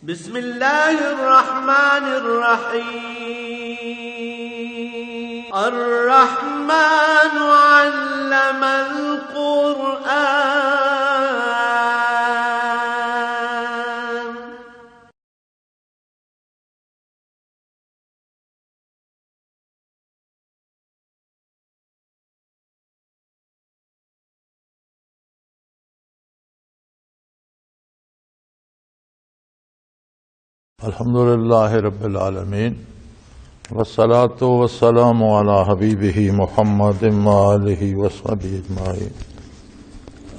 بسم اللہ الرحمن الرحیم الرحمن علم القرآن الحمدللہ رب العالمین والصلاة والسلام علی حبیبہ محمد وآلہ وصحبہ اجمعین۔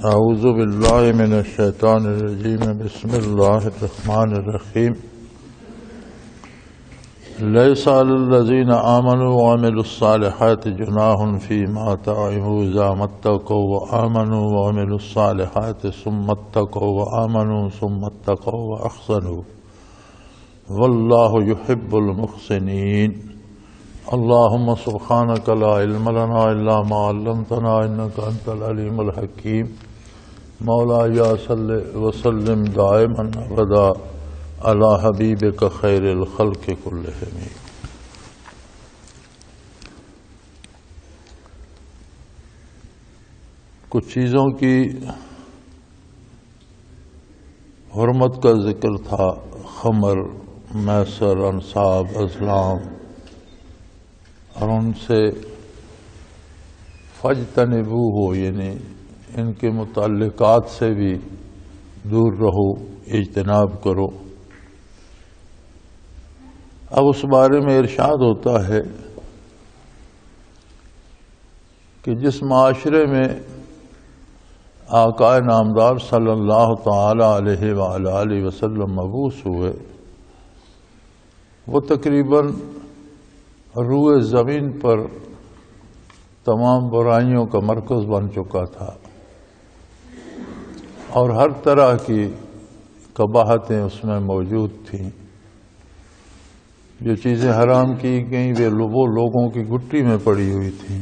اعوذ باللہ من الشیطان الرجیم، بسم اللہ الرحمن الرحیم۔ لیس علی الذین آمنوا وعملوا الصالحات جناح فیما طعموا اذا ما اتقوا وآمنوا وعملوا الصالحات ثم اتقوا وآمنوا ثم اتقوا واحسنوا واللہ یحب المحسنین۔ اللہم سبحانک لا علم لنا الا ما علمتنا انک انت العلیم الحکیم۔ مولاي صل وسلم دائما ابدا علی حبیبک خیر الخلق کلہم۔ کچھ چیزوں کی حرمت کا ذکر تھا، خمر، میسر، انصاب، ازلام، اور ان سے فاجتنبوہ یعنی ان کے متعلقات سے بھی دور رہو، اجتناب کرو۔ اب اس بارے میں ارشاد ہوتا ہے کہ جس معاشرے میں آقا نامدار صلی اللہ تعالی علیہ وآلہ وسلم مبعوث ہوئے، وہ تقریباً روئے زمین پر تمام برائیوں کا مرکز بن چکا تھا، اور ہر طرح کی قباحتیں اس میں موجود تھیں۔ جو چیزیں حرام کی گئیں وہ لوگوں کی گھٹی میں پڑی ہوئی تھیں۔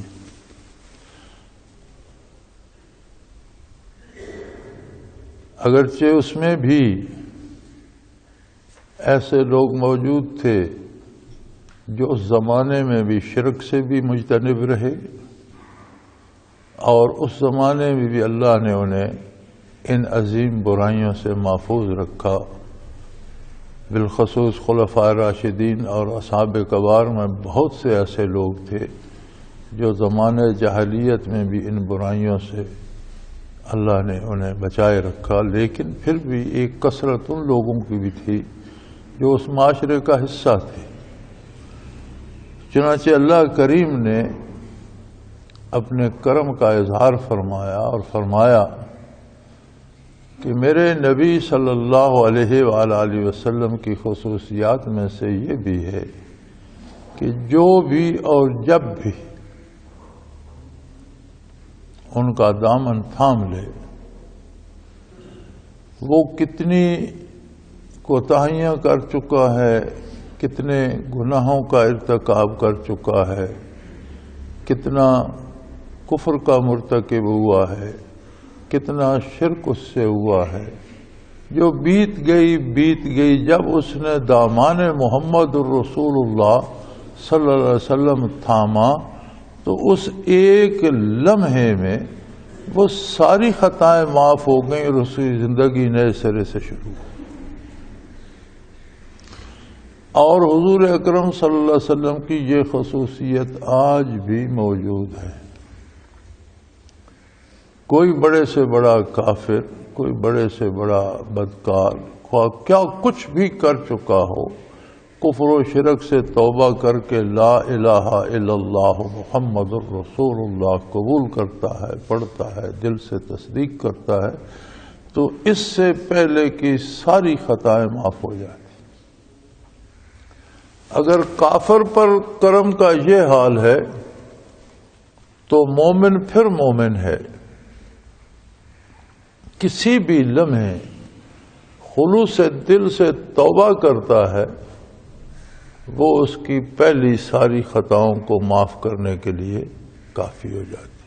اگرچہ اس میں بھی ایسے لوگ موجود تھے جو اس زمانے میں بھی شرک سے بھی مجتنب رہے، اور اس زمانے میں بھی اللہ نے انہیں ان عظیم برائیوں سے محفوظ رکھا۔ بالخصوص خلفائے راشدین اور اصحاب کبار میں بہت سے ایسے لوگ تھے جو زمانے جاہلیت میں بھی ان برائیوں سے اللہ نے انہیں بچائے رکھا، لیکن پھر بھی ایک کثرت ان لوگوں کی بھی تھی جو اس معاشرے کا حصہ تھے۔ چنانچہ اللہ کریم نے اپنے کرم کا اظہار فرمایا اور فرمایا کہ میرے نبی صلی اللہ علیہ وآلہ وسلم کی خصوصیات میں سے یہ بھی ہے کہ جو بھی اور جب بھی ان کا دامن تھام لے، وہ کتنی کوتاہیاں کر چکا ہے، کتنے گناہوں کا ارتکاب کر چکا ہے، کتنا کفر کا مرتکب ہوا ہے، کتنا شرک اس سے ہوا ہے، جو بیت گئی جب اس نے دامان محمد الرسول اللہ صلی اللہ علیہ وسلم تھاما تو اس ایک لمحے میں وہ ساری خطائیں معاف ہو گئیں اور اس کی زندگی نئے سرے سے شروع ہوئی۔ اور حضور اکرم صلی اللہ علیہ وسلم کی یہ خصوصیت آج بھی موجود ہے۔ کوئی بڑے سے بڑا کافر، کوئی بڑے سے بڑا بدکار، کیا کچھ بھی کر چکا ہو، کفر و شرک سے توبہ کر کے لا الہ الا اللہ محمد الرسول اللہ قبول کرتا ہے، پڑھتا ہے، دل سے تصدیق کرتا ہے، تو اس سے پہلے کی ساری خطائیں معاف ہو جائیں۔ اگر کافر پر کرم کا یہ حال ہے تو مومن پھر مومن ہے۔ کسی بھی لمحے خلوص دل سے توبہ کرتا ہے، وہ اس کی پہلی ساری خطاؤں کو معاف کرنے کے لیے کافی ہو جاتی۔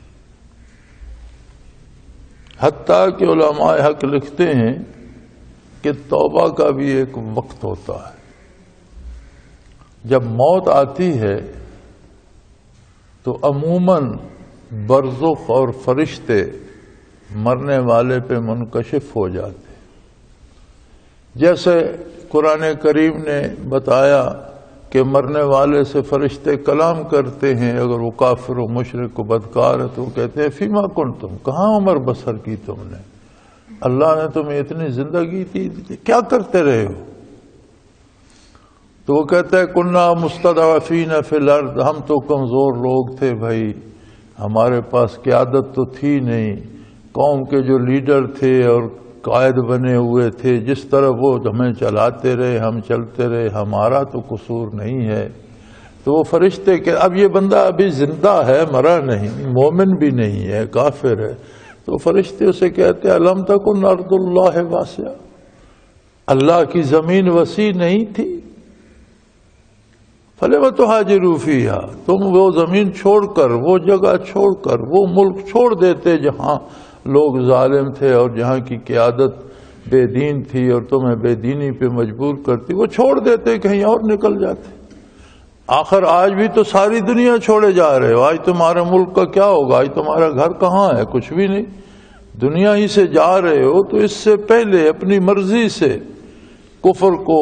حتیٰ کہ علماء حق لکھتے ہیں کہ توبہ کا بھی ایک وقت ہوتا ہے. جب موت آتی ہے تو عموماً برزخ اور فرشتے مرنے والے پہ منکشف ہو جاتے. جیسے قرآن کریم نے بتایا کہ مرنے والے سے فرشتے کلام کرتے ہیں، اگر وہ کافر و مشرک و بدکار ہے تو وہ کہتے ہیں فیما کنتم، کہاں عمر بسر کی تم نے، اللہ نے تمہیں اتنی زندگی دی، کیا کرتے رہے ہو؟ تو وہ کہتا ہے کننا مستضعفین فی الارض، ہم تو کمزور لوگ تھے بھائی، ہمارے پاس قیادت تو تھی نہیں، قوم کے جو لیڈر تھے اور قائد بنے ہوئے تھے جس طرح وہ ہمیں چلاتے رہے، ہم چلتے رہے، ہمارا تو قصور نہیں ہے. تو وہ فرشتے کہ اب یہ بندہ ابھی زندہ ہے، مرا نہیں، مومن بھی نہیں ہے، کافر ہے. تو فرشتے اسے کہتے ہیں الم تکن ارض اللہ واسعہ، اللہ کی زمین وسیع نہیں تھی، فلم تہاجروا فیہا، تم وہ زمین چھوڑ کر، وہ جگہ چھوڑ کر، وہ ملک چھوڑ دیتے جہاں لوگ ظالم تھے اور جہاں کی قیادت بے دین تھی اور تمہیں بے دینی پہ مجبور کرتی، وہ چھوڑ دیتے، کہیں اور نکل جاتے. آخر آج بھی تو ساری دنیا چھوڑے جا رہے ہو، آج تمہارے ملک کا کیا ہوگا، آج تمہارا گھر کہاں ہے، کچھ بھی نہیں، دنیا ہی سے جا رہے ہو. تو اس سے پہلے اپنی مرضی سے کفر کو،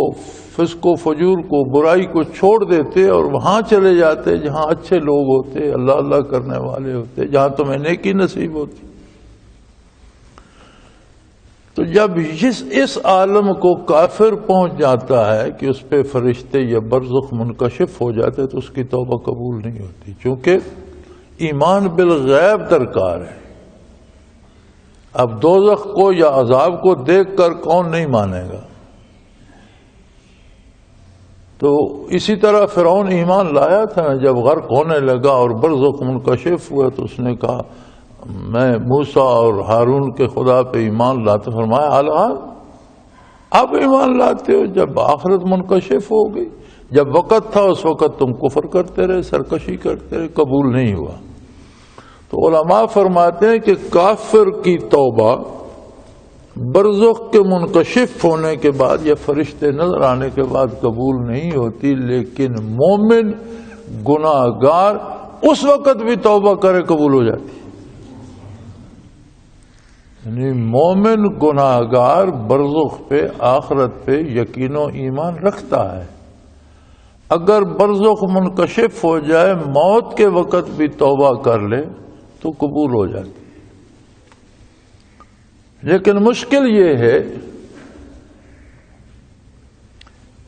فسق و فجور کو، برائی کو چھوڑ دیتے اور وہاں چلے جاتے جہاں اچھے لوگ ہوتے، اللہ اللہ کرنے والے ہوتے، جہاں تمہیں نیکی نصیب ہوتی. تو جب اس عالم کو کافر پہنچ جاتا ہے کہ اس پہ فرشتے یا برزخ منکشف ہو جاتے تو اس کی توبہ قبول نہیں ہوتی، چونکہ ایمان بالغیب درکار ہے. اب دوزخ کو یا عذاب کو دیکھ کر کون نہیں مانے گا؟ تو اسی طرح فرعون ایمان لایا تھا، جب غرق ہونے لگا اور برزخ منکشف ہوا تو اس نے کہا میں موسیٰ اور ہارون کے خدا پہ ایمان لاتا. فرمایا الان اب ایمان لاتے ہو جب آخرت منکشف ہو گئی، جب وقت تھا اس وقت تم کفر کرتے رہے، سرکشی کرتے رہے، قبول نہیں ہوا. تو علماء فرماتے ہیں کہ کافر کی توبہ برزخ کے منکشف ہونے کے بعد یا فرشتے نظر آنے کے بعد قبول نہیں ہوتی، لیکن مومن گناہگار اس وقت بھی توبہ کرے قبول ہو جاتی. یعنی مومن گناہگار برزخ پہ، آخرت پہ یقین و ایمان رکھتا ہے، اگر برزخ منکشف ہو جائے، موت کے وقت بھی توبہ کر لے تو قبول ہو جاتی. لیکن مشکل یہ ہے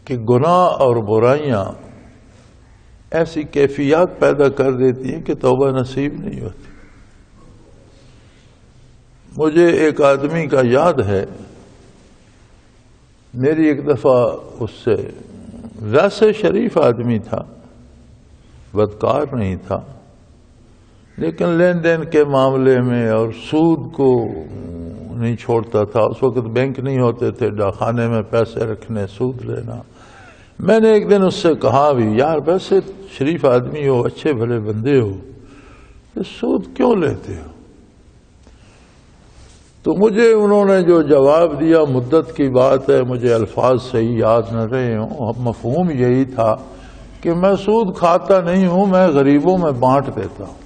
کہ گناہ اور برائیاں ایسی کیفیات پیدا کر دیتی ہیں کہ توبہ نصیب نہیں ہوتی. مجھے ایک آدمی کا یاد ہے، میری ایک دفعہ اس سے، ویسے شریف آدمی تھا، بدکار نہیں تھا، لیکن لین دین کے معاملے میں اور سود کو نہیں چھوڑتا تھا. اس وقت بینک نہیں ہوتے تھے، ڈاکخانے میں پیسے رکھنے، سود لینا. میں نے ایک دن اس سے کہا بھی یار ویسے شریف آدمی ہو، اچھے بھلے بندے ہو، تو سود کیوں لیتے ہو؟ تو مجھے انہوں نے جو جواب دیا، مدت کی بات ہے، مجھے الفاظ صحیح یاد نہ رہے ہوں، مفہوم یہی تھا کہ میں سود کھاتا نہیں ہوں، میں غریبوں میں بانٹ دیتا ہوں.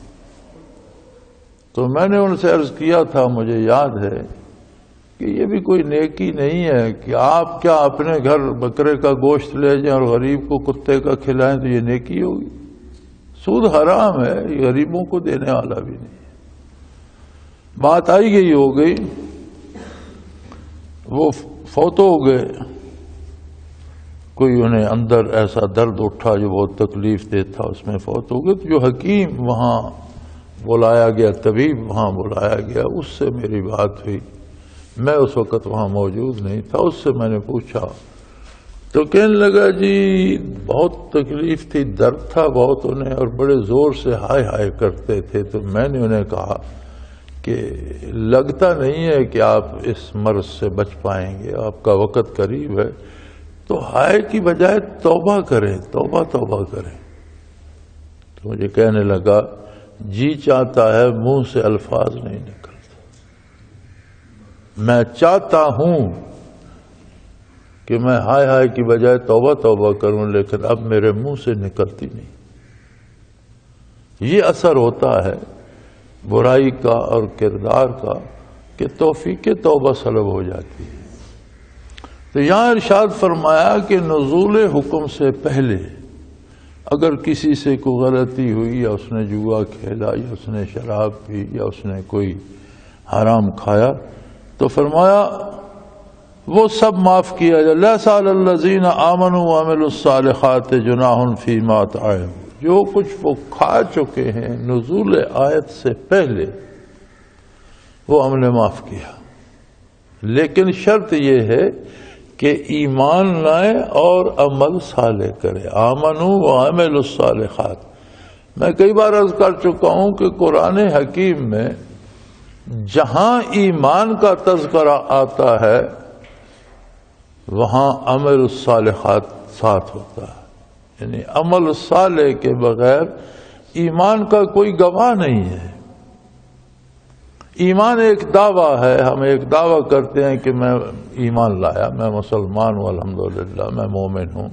تو میں نے ان سے عرض کیا تھا، مجھے یاد ہے کہ یہ بھی کوئی نیکی نہیں ہے کہ آپ کیا اپنے گھر بکرے کا گوشت لے جائیں اور غریب کو کتے کا کھلائیں تو یہ نیکی ہوگی. سود حرام ہے، یہ غریبوں کو دینے والا بھی نہیں. بات آئی گئی ہو گئی، وہ فوت ہو گئے. کوئی انہیں اندر ایسا درد اٹھا جو بہت تکلیف دہ تھا، اس میں فوت ہو گئے. تو جو حکیم وہاں بلایا گیا، طبیب وہاں بلایا گیا، اس سے میری بات ہوئی. میں اس وقت وہاں موجود نہیں تھا. اس سے میں نے پوچھا تو کہنے لگا جی بہت تکلیف تھی، درد تھا بہت انہیں، اور بڑے زور سے ہائے ہائے کرتے تھے. تو میں نے انہیں کہا کہ لگتا نہیں ہے کہ آپ اس مرض سے بچ پائیں گے، آپ کا وقت قریب ہے، تو ہائے کی بجائے توبہ کریں، توبہ کریں. تو مجھے کہنے لگا جی چاہتا ہے، منہ سے الفاظ نہیں نکلتے. میں چاہتا ہوں کہ میں ہائے ہائے کی بجائے توبہ توبہ کروں لیکن اب میرے منہ سے نکلتی نہیں. یہ اثر ہوتا ہے برائی کا اور کردار کا کہ توفیق توبہ سلب ہو جاتی ہے. تو یہاں ارشاد فرمایا کہ نزول حکم سے پہلے اگر کسی سے کوئی غلطی ہوئی یا اس نے جوا کھیلا یا اس نے شراب پی یا اس نے کوئی حرام کھایا تو فرمایا وہ سب معاف کیا جائے. لیس علی الذین آمنوا وعملوا الصالحات جناح فیما طعموا. جو کچھ وہ کھا چکے ہیں نزول آیت سے پہلے وہ ہم نے معاف کیا، لیکن شرط یہ ہے کہ ایمان لائے اور عمل صالح کرے. آمنوا وعملوا الصالحات. میں کئی بار عرض کر چکا ہوں کہ قرآن حکیم میں جہاں ایمان کا تذکرہ آتا ہے وہاں عمل الصالحات ساتھ ہوتا ہے. یعنی عمل صالح کے بغیر ایمان کا کوئی گواہ نہیں ہے. ایمان ایک دعویٰ ہے، ہم ایک دعویٰ کرتے ہیں کہ میں ایمان لایا، میں مسلمان ہوں، الحمدللہ میں مومن ہوں.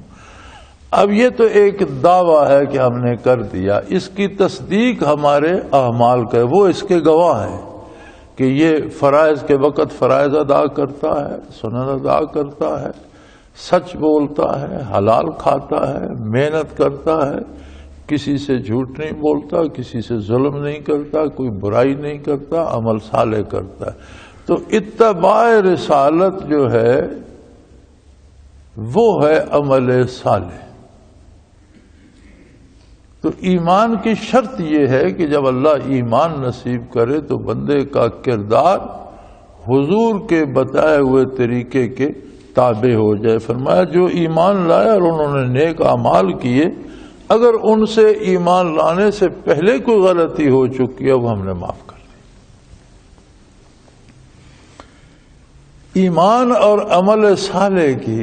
اب یہ تو ایک دعویٰ ہے کہ ہم نے کر دیا، اس کی تصدیق ہمارے اعمال کا ہے. وہ اس کے گواہ ہیں کہ یہ فرائض کے وقت فرائض ادا کرتا ہے، سنن ادا کرتا ہے، سچ بولتا ہے، حلال کھاتا ہے، محنت کرتا ہے، کسی سے جھوٹ نہیں بولتا، کسی سے ظلم نہیں کرتا، کوئی برائی نہیں کرتا، عمل صالح کرتا ہے. تو اتباع رسالت جو ہے وہ ہے عمل صالح. تو ایمان کی شرط یہ ہے کہ جب اللہ ایمان نصیب کرے تو بندے کا کردار حضور کے بتائے ہوئے طریقے کے تابع ہو جائے. فرمایا جو ایمان لائے اور انہوں نے نیک اعمال کیے، اگر ان سے ایمان لانے سے پہلے کوئی غلطی ہو چکی ہے وہ ہم نے معاف کر دی. ایمان اور عمل صالح کی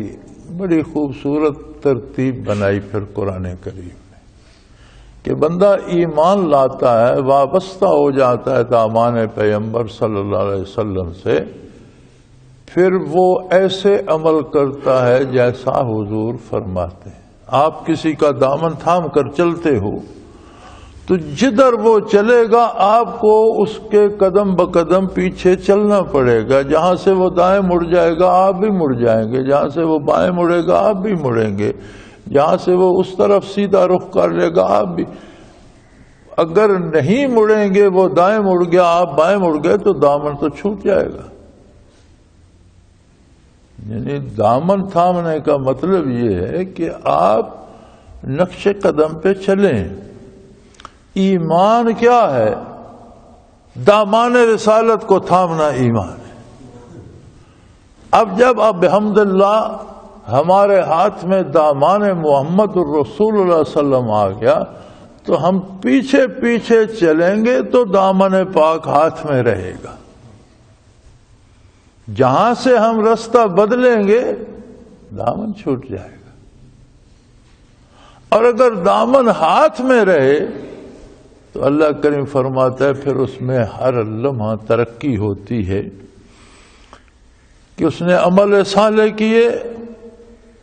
بڑی خوبصورت ترتیب بنائی پھر قرآن کریم میں کہ بندہ ایمان لاتا ہے، وابستہ ہو جاتا ہے دامان پیغمبر صلی اللہ علیہ وسلم سے، پھر وہ ایسے عمل کرتا ہے جیسا حضور فرماتے ہیں. آپ کسی کا دامن تھام کر چلتے ہو تو جدھر وہ چلے گا آپ کو اس کے قدم بقدم پیچھے چلنا پڑے گا. جہاں سے وہ دائیں مڑ جائے گا آپ بھی مڑ جائیں گے، جہاں سے وہ بائیں مڑے گا آپ بھی مڑیں گے، جہاں سے وہ اس طرف سیدھا رخ کر لے گا آپ بھی. اگر نہیں مڑیں گے، وہ دائیں مڑ گیا آپ بائیں مڑ گئے تو دامن تو چھوٹ جائے گا. یعنی دامن تھامنے کا مطلب یہ ہے کہ آپ نقش قدم پہ چلیں. ایمان کیا ہے؟ دامان رسالت کو تھامنا ایمان ہے. اب جب بحمداللہ ہمارے ہاتھ میں دامان محمد الرسول اللہ صلی اللہ علیہ وسلم آ گیا تو ہم پیچھے پیچھے چلیں گے تو دامن پاک ہاتھ میں رہے گا. جہاں سے ہم راستہ بدلیں گے دامن چھوٹ جائے گا. اور اگر دامن ہاتھ میں رہے تو اللہ کریم فرماتا ہے پھر اس میں ہر لمحہ ترقی ہوتی ہے کہ اس نے عمل صالح کیے.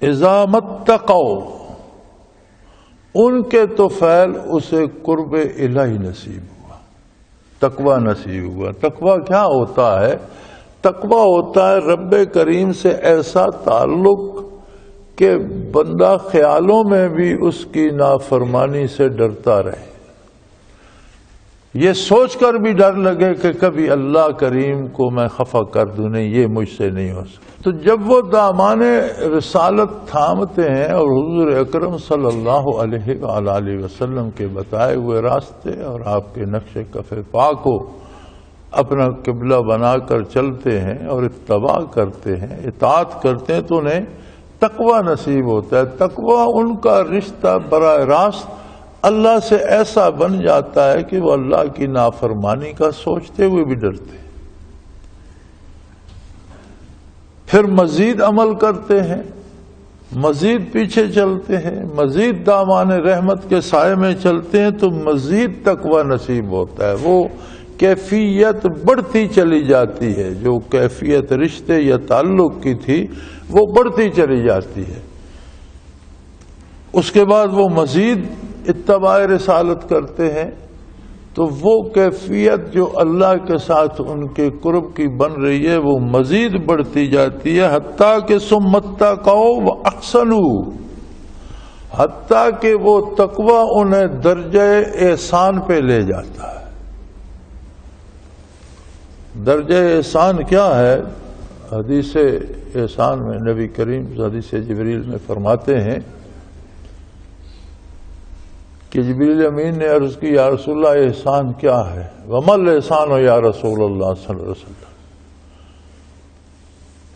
اذا متقوا، ان کے تو فعل اسے قرب الہی نصیب ہوا، تقوی نصیب ہوا. تقوی کیا ہوتا ہے؟ تقوی ہوتا ہے رب کریم سے ایسا تعلق کہ بندہ خیالوں میں بھی اس کی نافرمانی سے ڈرتا رہے، یہ سوچ کر بھی ڈر لگے کہ کبھی اللہ کریم کو میں خفا کر دوں، نہیں یہ مجھ سے نہیں ہو سکتا. تو جب وہ دامان رسالت تھامتے ہیں اور حضور اکرم صلی اللہ علیہ وآلہ وسلم کے بتائے ہوئے راستے اور آپ کے نقش کف پاک کو اپنا قبلہ بنا کر چلتے ہیں اور اتباع کرتے ہیں، اطاعت کرتے ہیں، تو انہیں تقوی نصیب ہوتا ہے. تقوی ان کا رشتہ براہ راست اللہ سے ایسا بن جاتا ہے کہ وہ اللہ کی نافرمانی کا سوچتے ہوئے بھی ڈرتے ہیں. پھر مزید عمل کرتے ہیں، مزید پیچھے چلتے ہیں، مزید دامان رحمت کے سائے میں چلتے ہیں تو مزید تقوی نصیب ہوتا ہے. وہ کیفیت بڑھتی چلی جاتی ہے، جو کیفیت رشتے یا تعلق کی تھی وہ بڑھتی چلی جاتی ہے۔ اس کے بعد وہ مزید اتباع رسالت کرتے ہیں تو وہ کیفیت جو اللہ کے ساتھ ان کے قرب کی بن رہی ہے وہ مزید بڑھتی جاتی ہے، حتیٰ کہ ثم اتقوا واحسنوا، حتیٰ کہ وہ تقوی انہیں درجہ احسان پہ لے جاتا ہے۔ درجہ احسان کیا ہے؟ حدیث احسان میں نبی کریم حدیث جبریل میں فرماتے ہیں کہ جبریل امین نے عرض کی یا رسول اللہ احسان کیا ہے؟ وما الاحسان یا رسول اللہ صلی اللہ علیہ وسلم؟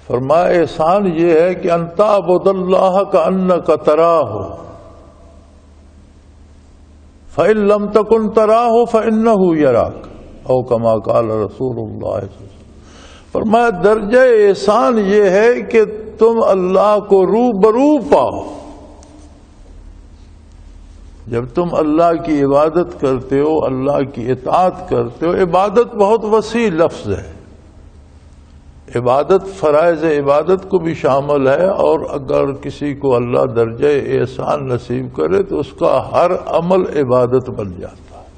فرمایا احسان یہ ہے کہ ان تعبد اللہ کأنک تراہ فإن لم تکن تراہ فإنہ یراک او کما قال رسول اللہ صلی اللہ علیہ وسلم۔ فرمایا درجہ احسان یہ ہے کہ تم اللہ کو روبرو پاؤ۔ جب تم اللہ کی عبادت کرتے ہو، اللہ کی اطاعت کرتے ہو، عبادت بہت وسیع لفظ ہے، عبادت فرائض عبادت کو بھی شامل ہے، اور اگر کسی کو اللہ درجہ احسان نصیب کرے تو اس کا ہر عمل عبادت بن جاتا ہے،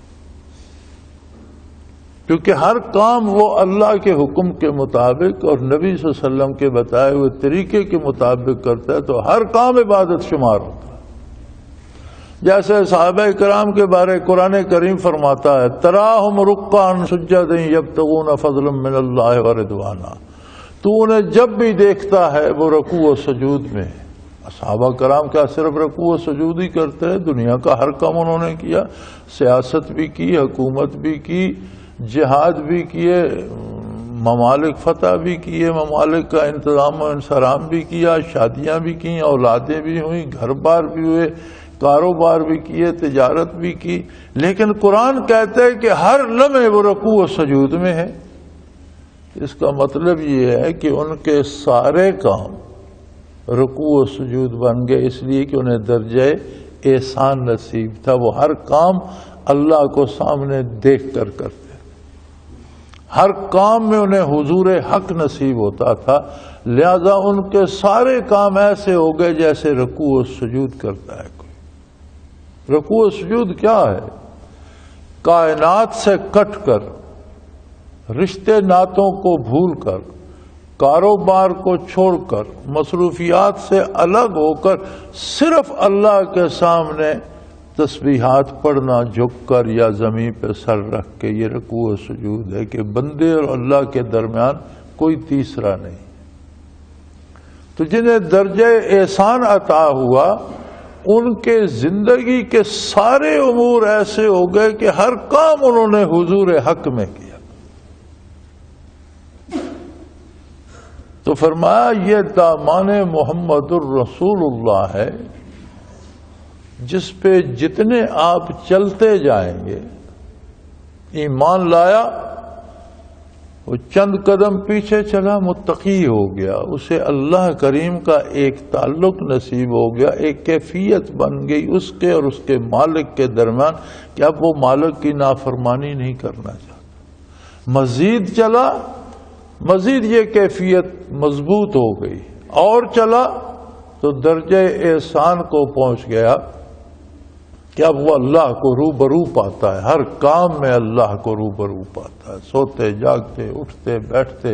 کیونکہ ہر کام وہ اللہ کے حکم کے مطابق اور نبی صلی اللہ علیہ وسلم کے بتائے ہوئے طریقے کے مطابق کرتا ہے تو ہر کام عبادت شمار ہوتا ہے۔ جیسے صحابہ کرام کے بارے قرآن کریم فرماتا ہے تراہم رکعا سجدا یبتغون فضلا من اللہ ورضوانا، تو انہیں جب بھی دیکھتا ہے وہ رکوع و سجود میں۔ صحابہ کرام کیا صرف رکوع و سجود ہی کرتے ہیں؟ دنیا کا ہر کام انہوں نے کیا، سیاست بھی کی، حکومت بھی کی، جہاد بھی کیے، ممالک فتح بھی کیے، ممالک کا انتظام و انصرام بھی کیا، شادیاں بھی کی، اولادیں بھی ہوئیں، گھر بار بھی ہوئے، کاروبار بھی کیے، تجارت بھی کی، لیکن قرآن کہتا ہے کہ ہر لمحے وہ رکوع و سجود میں ہے۔ اس کا مطلب یہ ہے کہ ان کے سارے کام رکوع و سجود بن گئے، اس لیے کہ انہیں درجہ احسان نصیب تھا، وہ ہر کام اللہ کو سامنے دیکھ کر کرتے، ہر کام میں انہیں حضور حق نصیب ہوتا تھا، لہذا ان کے سارے کام ایسے ہو گئے جیسے رکوع و سجود کرتا ہے۔ رکوع و سجود کیا ہے؟ کائنات سے کٹ کر، رشتے ناتوں کو بھول کر، کاروبار کو چھوڑ کر، مصروفیات سے الگ ہو کر صرف اللہ کے سامنے تسبیحات پڑھنا جھک کر یا زمین پہ سر رکھ کے، یہ رکوع و سجود ہے کہ بندے اور اللہ کے درمیان کوئی تیسرا نہیں۔ تو جنہیں درجہ احسان عطا ہوا ان کے زندگی کے سارے امور ایسے ہو گئے کہ ہر کام انہوں نے حضور حق میں کیا۔ تو فرمایا یہ دامان محمد الرسول اللہ ہے جس پہ جتنے آپ چلتے جائیں گے، ایمان لایا، وہ چند قدم پیچھے چلا متقی ہو گیا، اسے اللہ کریم کا ایک تعلق نصیب ہو گیا، ایک کیفیت بن گئی اس کے اور اس کے مالک کے درمیان کہ اب وہ مالک کی نافرمانی نہیں کرنا چاہتا۔ مزید چلا، مزید یہ کیفیت مضبوط ہو گئی، اور چلا تو درجہ احسان کو پہنچ گیا کہ اب وہ اللہ کو روبرو پاتا ہے، ہر کام میں اللہ کو روبرو پاتا ہے، سوتے جاگتے، اٹھتے بیٹھتے،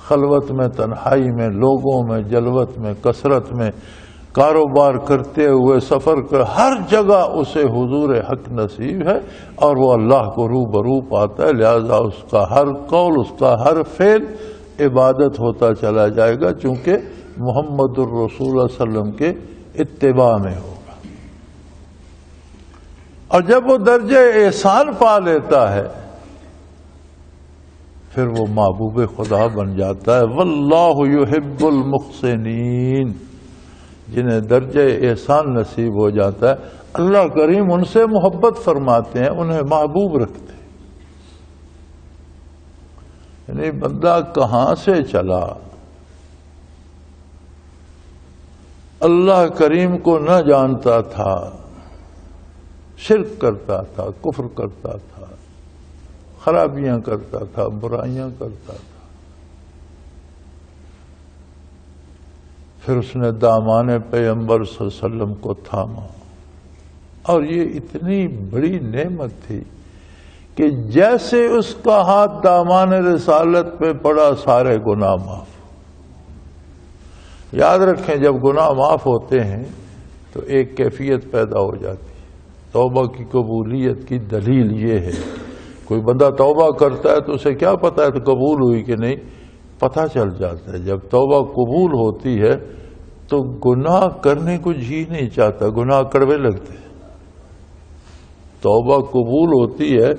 خلوت میں، تنہائی میں، لوگوں میں، جلوت میں، کثرت میں، کاروبار کرتے ہوئے، سفر کر، ہر جگہ اسے حضور حق نصیب ہے اور وہ اللہ کو روبرو پاتا ہے، لہذا اس کا ہر قول، اس کا ہر فعل عبادت ہوتا چلا جائے گا، چونکہ محمد الرسول صلی اللہ علیہ وسلم کے اتباع میں ہوگا۔ اور جب وہ درجہ احسان پا لیتا ہے پھر وہ محبوب خدا بن جاتا ہے۔ واللہ یحب المحسنین، جنہیں درجہ احسان نصیب ہو جاتا ہے اللہ کریم ان سے محبت فرماتے ہیں، انہیں محبوب رکھتے ہیں۔ یعنی بندہ کہاں سے چلا، اللہ کریم کو نہ جانتا تھا، شرک کرتا تھا، کفر کرتا تھا، خرابیاں کرتا تھا، برائیاں کرتا تھا۔ پھر اس نے دامان پیغمبر صلی اللہ علیہ وسلم کو تھاما، اور یہ اتنی بڑی نعمت تھی کہ جیسے اس کا ہاتھ دامان رسالت پہ پڑا سارے گناہ معاف۔ یاد رکھیں، جب گناہ معاف ہوتے ہیں تو ایک کیفیت پیدا ہو جاتی ہے۔ توبہ کی قبولیت کی دلیل یہ ہے، کوئی بندہ توبہ کرتا ہے تو اسے کیا پتہ ہے تو قبول ہوئی کہ نہیں، پتہ چل جاتا ہے۔ جب توبہ قبول ہوتی ہے تو گناہ کرنے کو جی نہیں چاہتا، گناہ کڑوے لگتے ہیں۔ توبہ قبول ہوتی ہے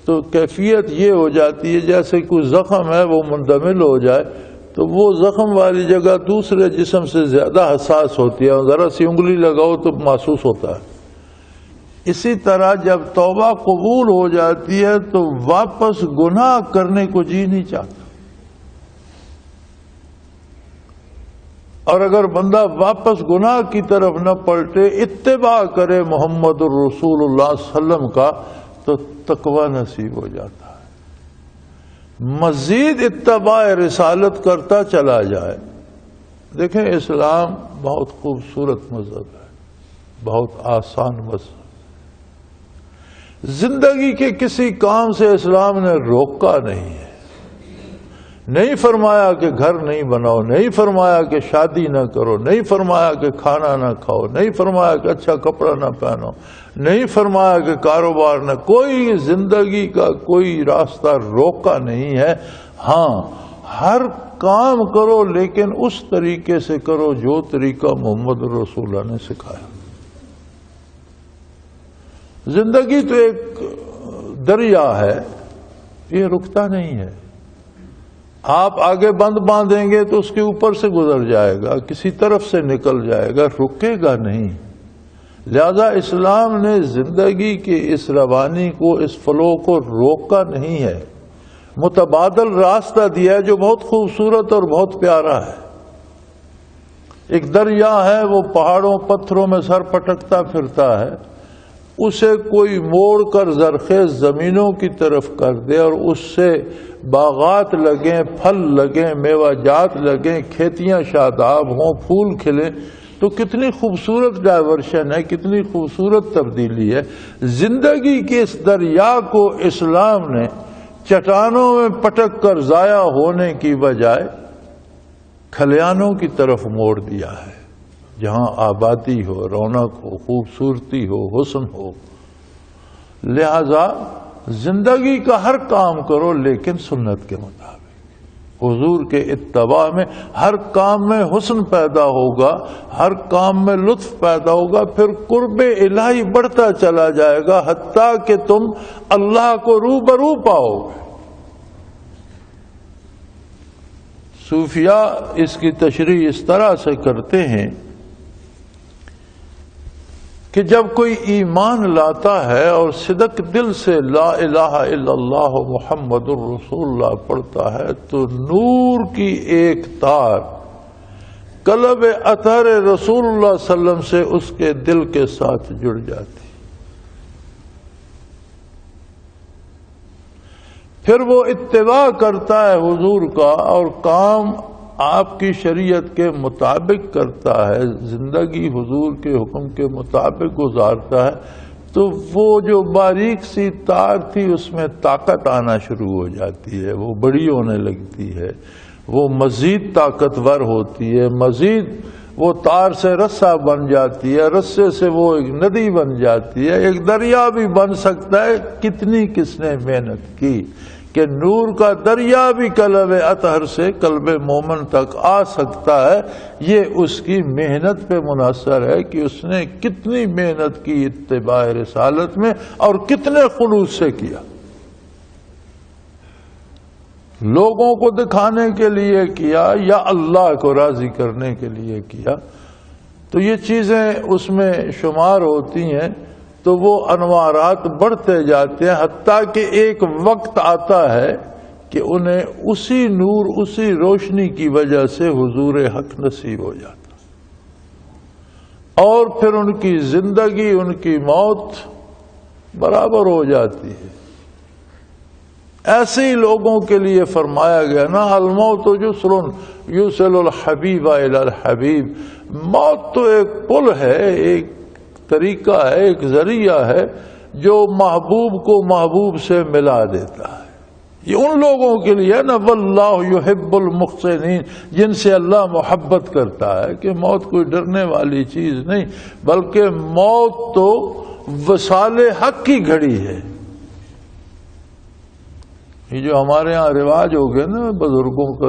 تو کیفیت یہ ہو جاتی ہے جیسے کوئی زخم ہے وہ مندمل ہو جائے تو وہ زخم والی جگہ دوسرے جسم سے زیادہ حساس ہوتی ہے، ذرا سی انگلی لگاؤ تو محسوس ہوتا ہے۔ اسی طرح جب توبہ قبول ہو جاتی ہے تو واپس گناہ کرنے کو جی نہیں چاہتا، اور اگر بندہ واپس گناہ کی طرف نہ پلٹے، اتباع کرے محمد الرسول اللہ صلی اللہ علیہ وسلم کا، تو تقوی نصیب ہو جاتا ہے۔ مزید اتباع رسالت کرتا چلا جائے۔ دیکھیں، اسلام بہت خوبصورت مذہب ہے، بہت آسان مذہب۔ زندگی کے کسی کام سے اسلام نے روکا نہیں ہے، نہیں فرمایا کہ گھر نہیں بناؤ، نہیں فرمایا کہ شادی نہ کرو، نہیں فرمایا کہ کھانا نہ کھاؤ، نہیں فرمایا کہ اچھا کپڑا نہ پہنو، نہیں فرمایا کہ کاروبار نہ، کوئی زندگی کا کوئی راستہ روکا نہیں ہے۔ ہاں، ہر کام کرو لیکن اس طریقے سے کرو جو طریقہ محمد رسول اللہ نے سکھایا۔ زندگی تو ایک دریا ہے، یہ رکتا نہیں ہے۔ آپ آگے بند باندھیں گے تو اس کے اوپر سے گزر جائے گا، کسی طرف سے نکل جائے گا، رکے گا نہیں۔ لہذا اسلام نے زندگی کے اس روانی کو، اس فلو کو روکا نہیں ہے، متبادل راستہ دیا ہے جو بہت خوبصورت اور بہت پیارا ہے۔ ایک دریا ہے، وہ پہاڑوں پتھروں میں سر پٹکتا پھرتا ہے، اسے کوئی موڑ کر زرخیز زمینوں کی طرف کر دے اور اس سے باغات لگیں، پھل لگیں، میوہ جات لگیں، کھیتیاں شاداب ہوں، پھول کھلیں، تو کتنی خوبصورت ڈائیورشن ہے، کتنی خوبصورت تبدیلی ہے۔ زندگی کے اس دریا کو اسلام نے چٹانوں میں پٹک کر ضائع ہونے کی بجائے کھلیانوں کی طرف موڑ دیا ہے، جہاں آبادی ہو، رونق ہو، خوبصورتی ہو، حسن ہو۔ لہذا زندگی کا ہر کام کرو لیکن سنت کے مطابق، حضور کے اتباع میں۔ ہر کام میں حسن پیدا ہوگا، ہر کام میں لطف پیدا ہوگا، پھر قرب الہی بڑھتا چلا جائے گا حتیٰ کہ تم اللہ کو روبرو پاؤ گے۔ صوفیاء اس کی تشریح اس طرح سے کرتے ہیں کہ جب کوئی ایمان لاتا ہے اور صدق دل سے لا الہ الا اللہ محمد الرسول اللہ پڑھتا ہے تو نور کی ایک تار قلب اطہر رسول اللہ صلی اللہ علیہ وسلم سے اس کے دل کے ساتھ جڑ جاتی، پھر وہ اتباع کرتا ہے حضور کا اور کام آپ کی شریعت کے مطابق کرتا ہے، زندگی حضور کے حکم کے مطابق گزارتا ہے، تو وہ جو باریک سی تار تھی اس میں طاقت آنا شروع ہو جاتی ہے، وہ بڑی ہونے لگتی ہے، وہ مزید طاقتور ہوتی ہے، مزید وہ تار سے رسہ بن جاتی ہے، رسے سے وہ ایک ندی بن جاتی ہے، ایک دریا بھی بن سکتا ہے۔ کتنی کس نے محنت کی کہ نور کا دریا بھی قلب اطہر سے قلب مومن تک آ سکتا ہے، یہ اس کی محنت پہ منحصر ہے کہ اس نے کتنی محنت کی اتباع رسالت میں اور کتنے خلوص سے کیا۔ لوگوں کو دکھانے کے لیے کیا یا اللہ کو راضی کرنے کے لیے کیا، تو یہ چیزیں اس میں شمار ہوتی ہیں، تو وہ انوارات بڑھتے جاتے ہیں حتیٰ کہ ایک وقت آتا ہے کہ انہیں اسی نور، اسی روشنی کی وجہ سے حضور حق نصیب ہو جاتا، اور پھر ان کی زندگی، ان کی موت برابر ہو جاتی ہے۔ ایسے ہی لوگوں کے لیے فرمایا گیا نا، الموت جسر یوصل الحبیب الی الحبیب، موت تو ایک پل ہے، ایک طریقہ ہے، ایک ذریعہ ہے جو محبوب کو محبوب سے ملا دیتا ہے۔ یہ ان لوگوں کے لیے نا، واللہ یحب المحسنین، جن سے اللہ محبت کرتا ہے، کہ موت کوئی ڈرنے والی چیز نہیں، بلکہ موت تو وصال حق کی گھڑی ہے۔ یہ جو ہمارے ہاں رواج ہو گئے نا، بزرگوں کا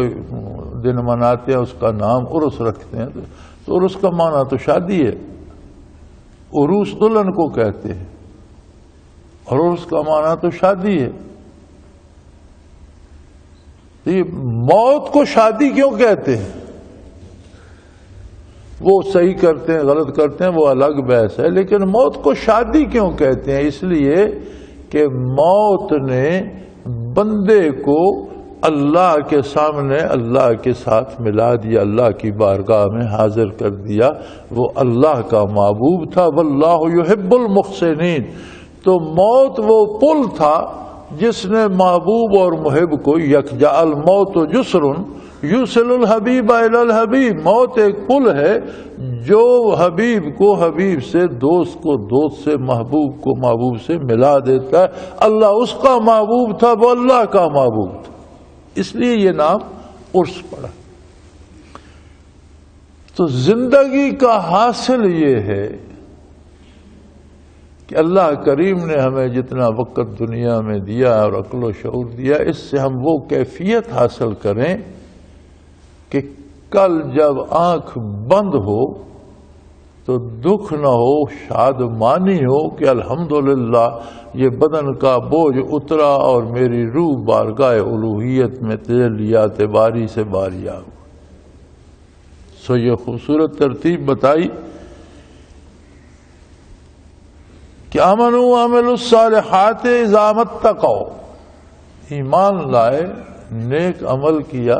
دن مناتے ہیں، اس کا نام عرس رکھتے ہیں، تو عرس کا معنی تو شادی ہے، عروس دلہن کو کہتے ہیں، اور عرس کا معنی تو شادی ہے۔ تو یہ موت کو شادی کیوں کہتے ہیں؟ وہ صحیح کرتے ہیں غلط کرتے ہیں وہ الگ بحث ہے، لیکن موت کو شادی کیوں کہتے ہیں؟ اس لیے کہ موت نے بندے کو اللہ کے سامنے اللہ کے ساتھ ملا دیا، اللہ کی بارگاہ میں حاضر کر دیا، وہ اللہ کا محبوب تھا، واللہ یحب المحسنین۔ تو موت وہ پل تھا جس نے محبوب اور محب کو یکجا، الموت جسر یوصل الحبیب الی الحبیب، موت ایک پل ہے جو حبیب کو حبیب سے، دوست کو دوست سے، محبوب کو محبوب سے ملا دیتا ہے۔ اللہ اس کا محبوب تھا، وہ اللہ کا محبوب تھا، اس لیے یہ نام عرس پڑا۔ تو زندگی کا حاصل یہ ہے کہ اللہ کریم نے ہمیں جتنا وقت دنیا میں دیا اور عقل و شعور دیا، اس سے ہم وہ کیفیت حاصل کریں کہ کل جب آنکھ بند ہو تو دکھ نہ ہو، شادمانی ہو کہ الحمدللہ یہ بدن کا بوجھ اترا اور میری روح بارگاہ الوہیت میں تجلیات باری سے باریاب ہو۔ سو یہ خوبصورت ترتیب بتائی کہ آمنوا وعملوا الصالحات اذا اتقوا، ایمان لائے، نیک عمل کیا،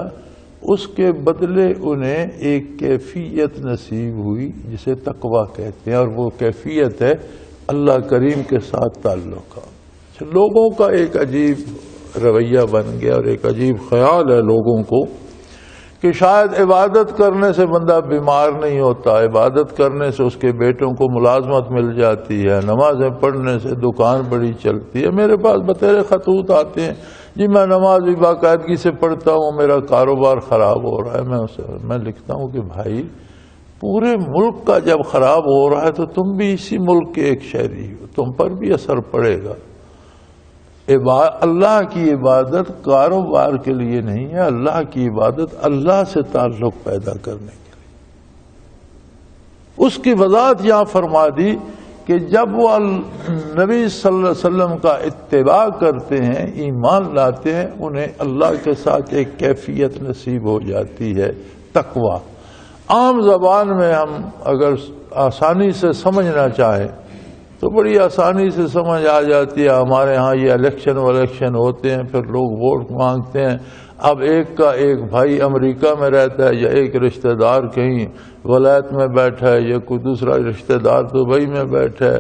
اس کے بدلے انہیں ایک کیفیت نصیب ہوئی جسے تقویٰ کہتے ہیں، اور وہ کیفیت ہے اللہ کریم کے ساتھ تعلق کا۔ لوگوں کا ایک عجیب رویہ بن گیا اور ایک عجیب خیال ہے لوگوں کو کہ شاید عبادت کرنے سے بندہ بیمار نہیں ہوتا، عبادت کرنے سے اس کے بیٹوں کو ملازمت مل جاتی ہے، نمازیں پڑھنے سے دکان بڑی چلتی ہے۔ میرے پاس بطور خطوط آتے ہیں، جی میں نماز بھی باقاعدگی سے پڑھتا ہوں، میرا کاروبار خراب ہو رہا ہے۔ میں لکھتا ہوں کہ بھائی پورے ملک کا جب خراب ہو رہا ہے تو تم بھی اسی ملک کے ایک شہری ہو، تم پر بھی اثر پڑے گا۔ اللہ کی عبادت کاروبار کے لیے نہیں ہے، اللہ کی عبادت اللہ سے تعلق پیدا کرنے کے لیے۔ اس کی وضاحت یہاں فرما دی کہ جب وہ نبی صلی اللہ علیہ وسلم کا اتباع کرتے ہیں، ایمان لاتے ہیں، انہیں اللہ کے ساتھ ایک کیفیت نصیب ہو جاتی ہے، تقویٰ۔ عام زبان میں ہم اگر آسانی سے سمجھنا چاہیں تو بڑی آسانی سے سمجھ آ جاتی ہے۔ ہمارے ہاں یہ الیکشن ہوتے ہیں، پھر لوگ ووٹ مانگتے ہیں۔ اب ایک کا ایک بھائی امریکہ میں رہتا ہے، یا ایک رشتہ دار کہیں ولایت میں بیٹھا ہے، یا کوئی دوسرا رشتہ دار دبئی میں بیٹھا ہے،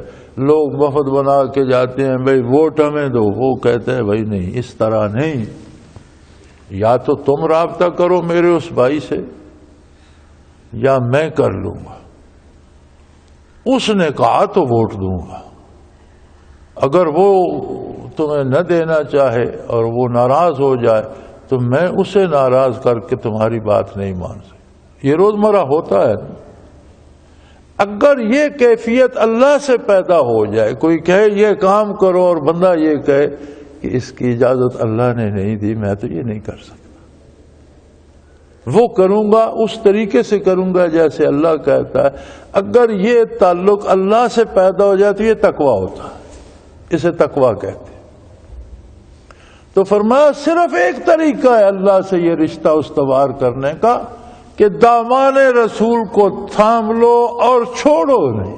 لوگ وفد بنا کے جاتے ہیں، بھائی ووٹ ہمیں دو۔ وہ کہتے ہیں بھائی نہیں، اس طرح نہیں، یا تو تم رابطہ کرو میرے اس بھائی سے یا میں کر لوں گا۔ اس نے کہا تو ووٹ دوں گا، اگر وہ تمہیں نہ دینا چاہے اور وہ ناراض ہو جائے تو میں اسے ناراض کر کے تمہاری بات نہیں مان سکتا۔ یہ روزمرہ ہوتا ہے۔ اگر یہ کیفیت اللہ سے پیدا ہو جائے، کوئی کہے یہ کام کرو اور بندہ یہ کہے کہ اس کی اجازت اللہ نے نہیں دی، میں تو یہ نہیں کر سکتا، وہ کروں گا اس طریقے سے کروں گا جیسے اللہ کہتا ہے، اگر یہ تعلق اللہ سے پیدا ہو جائے تو یہ تقویٰ ہوتا ہے، اسے تقویٰ کہتے ہیں۔ تو فرمایا صرف ایک طریقہ ہے اللہ سے یہ رشتہ استوار کرنے کا کہ دامان رسول کو تھام لو اور چھوڑو نہیں،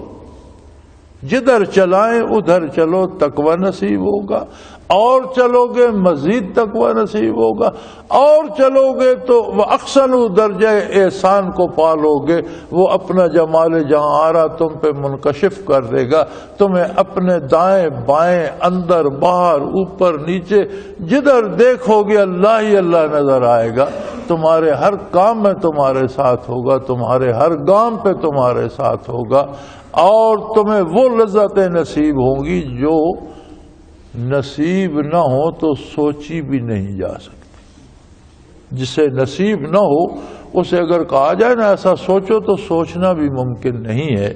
جدھر چلائیں ادھر چلو، تقویٰ نصیب ہوگا، اور چلو گے مزید تقوی نصیب ہوگا، اور چلو گے تو وہ احسن درجہ احسان کو پالو گے، وہ اپنا جمال جہاں آرا تم پہ منکشف کر دے گا، تمہیں اپنے دائیں بائیں اندر باہر اوپر نیچے جدھر دیکھو گے اللہ ہی اللہ نظر آئے گا، تمہارے ہر کام میں تمہارے ساتھ ہوگا، تمہارے ہر گام پہ تمہارے ساتھ ہوگا، اور تمہیں وہ لذتیں نصیب ہوں گی جو نصیب نہ ہو تو سوچی بھی نہیں جا سکتی۔ جسے نصیب نہ ہو اسے اگر کہا جائے نا ایسا سوچو تو سوچنا بھی ممکن نہیں ہے۔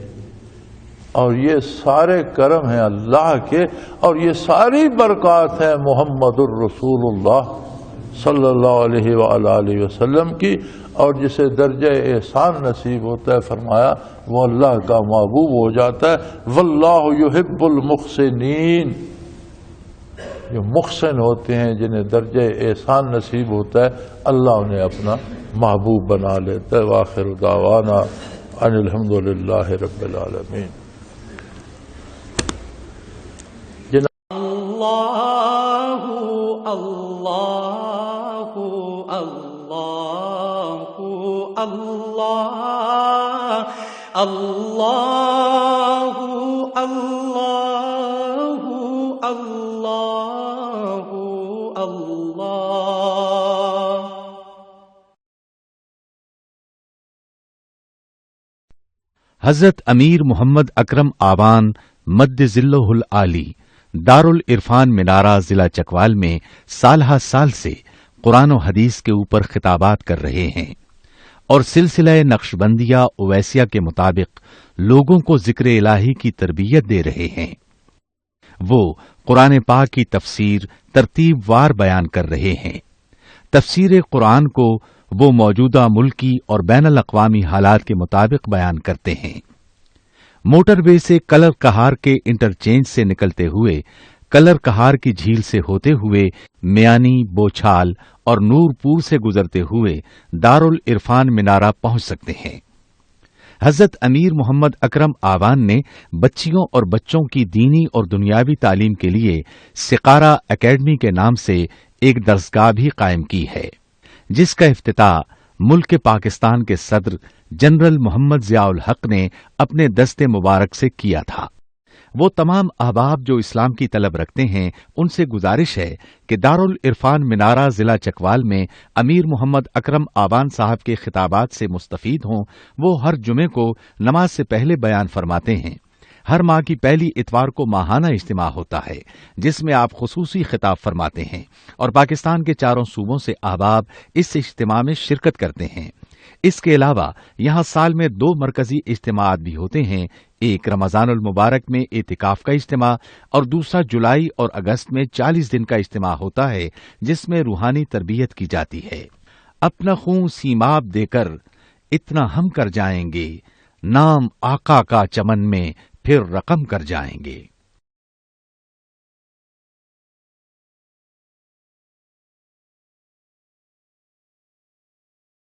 اور یہ سارے کرم ہیں اللہ کے، اور یہ ساری برکات ہیں محمد الرسول اللہ صلی اللہ علیہ وآلہ وسلم کی، اور جسے درجہ احسان نصیب ہوتا ہے فرمایا وہ اللہ کا محبوب ہو جاتا ہے۔ واللہ یحب المحسنین، جو محسن ہوتے ہیں جنہیں درجہ احسان نصیب ہوتا ہے اللہ انہیں اپنا محبوب بنا لیتا ہے۔ وآخر دعوانا ان الحمد للہ رب العالمین۔ اللہ اللہ اللہ اللہ اللہ اللہ اللہ۔ حضرت امیر محمد اکرم آوان مد ظلہ العالی دارالعرفان منارہ ضلع چکوال میں سالہ سال سے قرآن و حدیث کے اوپر خطابات کر رہے ہیں اور سلسلہ نقشبندیہ اویسیہ کے مطابق لوگوں کو ذکر الہی کی تربیت دے رہے ہیں۔ وہ قرآن پاک کی تفسیر ترتیب وار بیان کر رہے ہیں۔ تفسیر قرآن کو وہ موجودہ ملکی اور بین الاقوامی حالات کے مطابق بیان کرتے ہیں۔ موٹر وے سے کلر کہار کے انٹرچینج سے نکلتے ہوئے کلر کہار کی جھیل سے ہوتے ہوئے میانی، بوچھال اور نور پور سے گزرتے ہوئے دارالعرفان منارہ پہنچ سکتے ہیں۔ حضرت امیر محمد اکرم آوان نے بچیوں اور بچوں کی دینی اور دنیاوی تعلیم کے لیے سقارہ اکیڈمی کے نام سے ایک درسگاہ بھی قائم کی ہے، جس کا افتتاح ملک پاکستان کے صدر جنرل محمد ضیاء الحق نے اپنے دست مبارک سے کیا تھا۔ وہ تمام احباب جو اسلام کی طلب رکھتے ہیں ان سے گزارش ہے کہ دارالعرفان منارہ ضلع چکوال میں امیر محمد اکرم آوان صاحب کے خطابات سے مستفید ہوں۔ وہ ہر جمعے کو نماز سے پہلے بیان فرماتے ہیں۔ ہر ماہ کی پہلی اتوار کو ماہانہ اجتماع ہوتا ہے جس میں آپ خصوصی خطاب فرماتے ہیں اور پاکستان کے چاروں صوبوں سے احباب اس اجتماع میں شرکت کرتے ہیں۔ اس کے علاوہ یہاں سال میں 2 مرکزی اجتماعات بھی ہوتے ہیں، ایک رمضان المبارک میں اعتکاف کا اجتماع اور دوسرا جولائی اور اگست میں 40 دن کا اجتماع ہوتا ہے جس میں روحانی تربیت کی جاتی ہے۔ اپنا خون سیماب دے کر اتنا ہم کر جائیں گے، نام آقا کا چمن میں پھر رقم کر جائیں گے۔